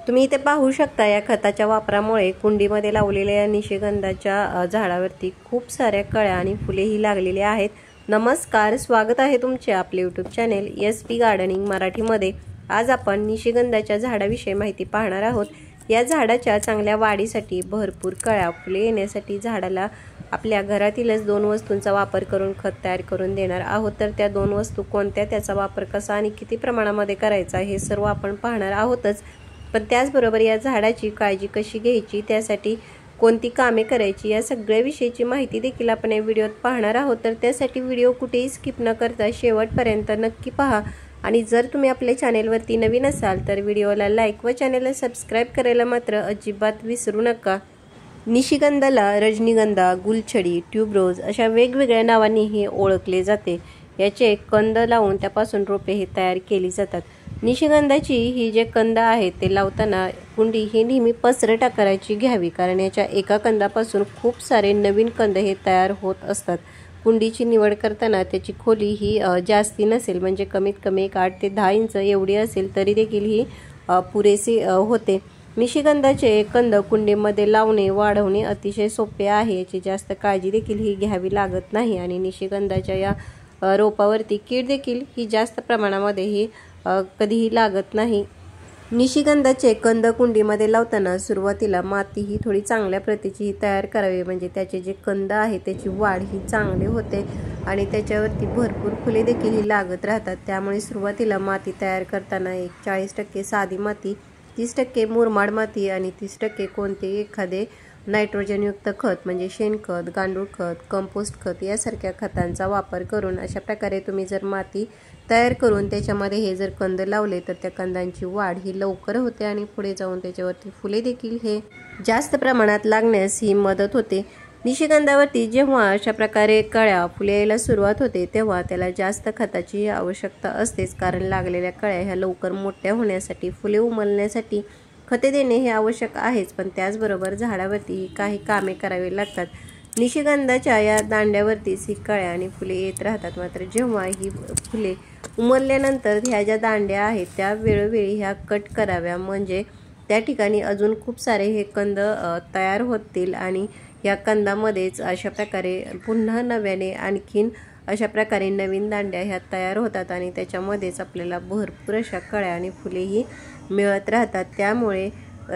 तुम्ही इथे पाहू शकता या खताच्या वापरामुळे कुंडीमध्ये लावलेल्या या निशिगंधाच्या झाडावरती खूप साऱ्या कळ्या आणि फुलेही लागलेली आहेत। नमस्कार, स्वागत आहे तुमचे आपले YouTube चॅनल SP गार्डनिंग मराठीमध्ये। आज आपण निशिगंधाच्या झाडाविषयी माहिती पाहणार आहोत। या झाडाच्या चांगल्या वाढीसाठी भरपूर कळ्या फुले येण्यासाठी झाडाला आपल्या घरातीलच 2 वस्तूंचा वापर करून खत तयार करून देणार आहोत। तर त्या 2 वस्तू कोणत्या, त्याचा वापर कसा आणि किती प्रमाणामध्ये करायचा हे सर्व आपण पाहणार आहोतच। पण त्याचबरोबर या झाडाची काळजी कशी घ्यायची, त्यासाठी कोणती कामे करायची, या सगळ्या विषयीची माहिती देखील आपण या व्हिडिओत पाहणार आहोत। तर त्यासाठी व्हिडिओ कुठेही स्किप न करता शेवटपर्यंत नक्की पहा। आणि जर तुम्ही आपल्या चॅनेलवरती नवीन असाल तर व्हिडिओला लाईक व चॅनेलला सबस्क्राइब करायला मात्र अजिबात विसरू नका। निशिगंधाला रजनीगंधा, गुलछडी, ट्यूबरोज अशा वेगवेगळ्या नावांनी हे ओळखले जाते। याचे कंद लावून त्यापासून रोपे हे तयार केली जातात। निशिगंधाची ही जे कंद आहेत ते लावताना कुंडी ही नेहमी पसरट आकाराची घ्यावी, कारण याच्या एका कंदापासून खूप सारे नवीन कंद हे तयार होत असतात। कुंडीची निवड करताना त्याची खोली ही जास्ती नसेल, म्हणजे कमीत कमी 8 ते 10 इंच एवढी असेल तरी देखील ही पुरेशी होते। निशिगंधाचे कंद कुंडीमध्ये लावणे वाढवणे अतिशय सोपे आहे। याची जास्त काळजी देखील ही घ्यावी लागत नाही आणि निशिगंधाच्या या रोपावरती कीड देखील ही जास्त प्रमाणामध्ये ही कधीही लागत नाही। निशिगंधाचे कंद कुंडीमध्ये लावताना सुरुवातीला माती ही थोडी चांगल्या प्रतीची तयार करावी, म्हणजे त्याचे जे कंद आहे त्याची वाढ ही चांगली होते आणि त्याच्यावरती भरपूर फुले देखील ही लागत राहतात। त्यामुळे सुरुवातीला माती तयार करताना 40% साधी माती, 30% मुरमाड माती आणि 30% कोणतेही एखादे नायट्रोजनयुक्त खत म्हणजे शेणखत, गांडूळ खत, कंपोस्ट खत यासारख्या खतांचा वापर करून अशा प्रकारे तुम्ही जर माती तयार करून त्याच्यामध्ये हे जर कंद लावले तर त्या कंदांची वाढ ही लवकर होते आणि पुढे जाऊन त्याच्यावरती फुले देखील हे जास्त प्रमाणात लागण्यास ही मदत होते। निशिगंधावरती जेव्हा अशा प्रकारे कळ्या फुले यायला सुरुवात होते तेव्हा त्याला जास्त खताची आवश्यकता असतेच, कारण लागलेल्या कळ्या ह्या लवकर मोठ्या होण्यासाठी, फुले उमलण्यासाठी खते देणे हे आवश्यक आहेच। पण त्याचबरोबर झाडावरती काही कामे करावी लागतात। निशिगंधाच्या या दांड्यावरती ही कळ्या आणि फुले येत राहतात, मात्र जेव्हा ही फुले उमलल्यानंतर ह्या ज्या दांड्या आहेत त्या वेळोवेळी ह्या कट कराव्या, म्हणजे त्या ठिकाणी अजून खूप सारे हे कंद तयार होतील आणि या कंदामध्येच अशा प्रकारे पुन्हा नव्याने आणखीन अशा प्रकारे नवीन दांड्या ह्या तयार होतात आणि त्याच्यामध्येच आपल्याला भरपूर अशा कळ्या आणि फुलेही मिळत राहतात। त्यामुळे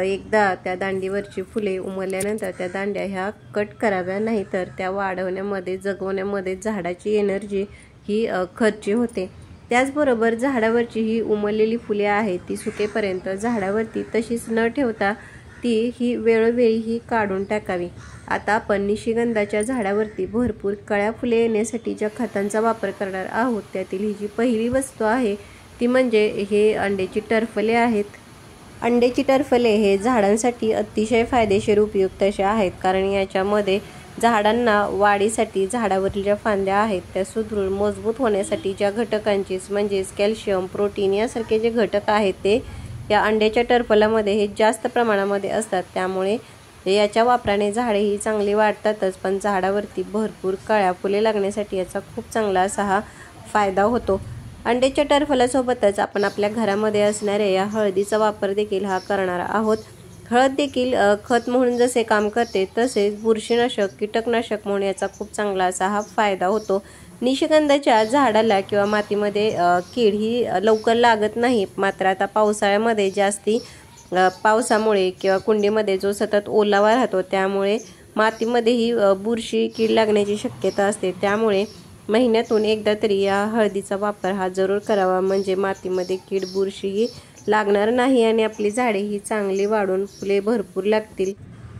एकदा त्या दांडीवरची फुले उमलल्यानंतर त्या दांड्या ह्या कट कराव्या, नाही तर त्या वाढवण्यामध्ये, जगवण्यामध्ये झाडाची एनर्जी ही खर्ची होते। त्याचबरोबर झाडावरची ही उमललेली फुले आहेत ती सुकेपर्यंत झाडावरती तशीच न ठेवता ती ही वेळोवेळी ही काढून टाकावी। आता आपण निशिगंधाच्या झाडावरती भरपूर कळ्या फुले येण्यासाठी ज्या खतांचा वापर करणार आहोत त्यातील ही जी पहिली वस्तू आहे ती म्हणजे हे अंड्याची टरफले आहेत। अंड्याची टरफले हे झाडांसाठी अतिशय फायदेशीर उपयुक्त असे आहेत, कारण याच्यामध्ये झाडांना वाढीसाठी झाडावरील ज्या फांद्या आहेत त्या सुदृढ मजबूत होण्यासाठी ज्या घटकांची म्हणजेच कॅल्शियम, प्रोटीन यासारखे जे घटक आहेत ते या अंड्याच्या टरफलामध्ये हे जास्त प्रमाणामध्ये असतात। त्यामुळे याच्या वापराने झाडे ही चांगली वाढतातच, पण झाडावरती भरपूर कळ्या फुले लागण्यासाठी याचा खूप चांगला असा हा फायदा होतो। अंड्याच्या टरफलासोबतच आपण आपल्या घरामध्ये असणाऱ्या या हळदीचा वापर देखील हा करणार आहोत। हळद देखील खत म्हणून जसे काम करते तसेच बुरशीनाशक, कीटकनाशक म्हणून याचा खूप चांगला असा हा फायदा होतो। निशिगंधाच्या झाडाला किंवा मातीमध्ये कीड ही लवकर लागत नाही, मात्र आता पावसाळ्यामध्ये जास्ती पावसामुळे किंवा कुंडीमध्ये जो सतत ओलावा राहतो त्यामुळे मातीमध्ये ही बुरशी कीड लागण्याची शक्यता असते। त्यामुळे महिन्यातून एकदा तरी या हळदीचा वापर हा जरूर करावा, म्हणजे मातीमध्ये कीड, बुरशी ही लागणार नाही आणि आपली झाडे ही चांगली वाढून फुले भरपूर लागतील।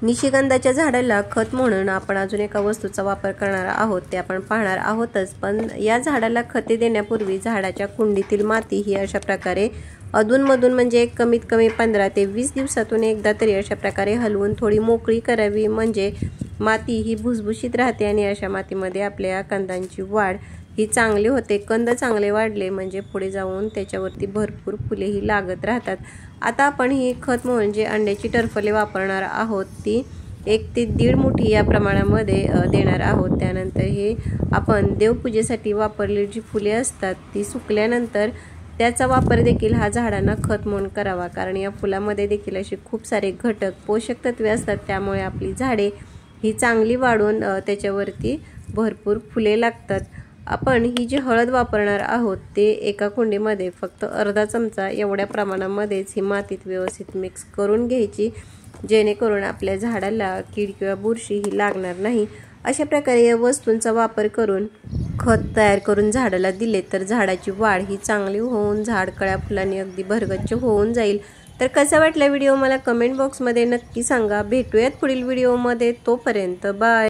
निशिगंधाच्या झाडाला खत म्हणून आपण अजून एका वस्तूचा वापर करणार आहोत ते आपण पाहणार आहोतच, पण या झाडाला खते देण्यापूर्वी झाडाच्या कुंडीतील माती ही अशा प्रकारे अधूनमधून, म्हणजे कमीत कमी 15 ते 20 दिवसातून एकदा तरी अशा प्रकारे हलवून थोडी मोकळी करावी, म्हणजे माती ही भुसभुशीत राहते आणि अशा मातीमध्ये आपल्या कंदांची वाढ ही चांगली होते। कंद चांगले वाढले म्हणजे पुढे जाऊन त्याच्यावरती भरपूर फुले ही लागत राहतात। आता आपण ही खत म्हणून जे अंड्याची टरफले वापरणार आहोत ती 1 ते 1.5 मुठी या प्रमाणामध्ये देणार आहोत। त्यानंतर हे आपण देवपूजेसाठी वापरलेली जी फुले असतात ती सुकल्यानंतर त्याचा वापर देखील हा झाडांना खत म्हणून करावा, कारण या फुलामध्ये देखील असे खूप सारे घटक पोषक तत्वे असतात। त्यामुळे आपली झाडे ही चांगली वाढून त्याच्यावरती भरपूर फुले लागतात। आपण ही जी हळद वापरणार आहोत ते एका कुंडीमध्ये फक्त अर्धा चमचा एवढ्या प्रमाणामध्येच ही मातीत व्यवस्थित मिक्स करून घ्यायची, जेणेकरून आपल्या झाडाला कीड किंवा बुरशी ही लागणार नाही। अशा प्रकारे या वस्तूंचा वापर करून खत तयार करून झाडाला दिले तर झाडाची वाढ ही चांगली होऊन झाड कळ्या फुलांनी अगदी भरगच्च होऊन जाईल। तर कसा वाटला व्हिडिओ मला कमेंट बॉक्समध्ये नक्की सांगा। भेटूयात पुढील व्हिडिओमध्ये, तोपर्यंत बाय।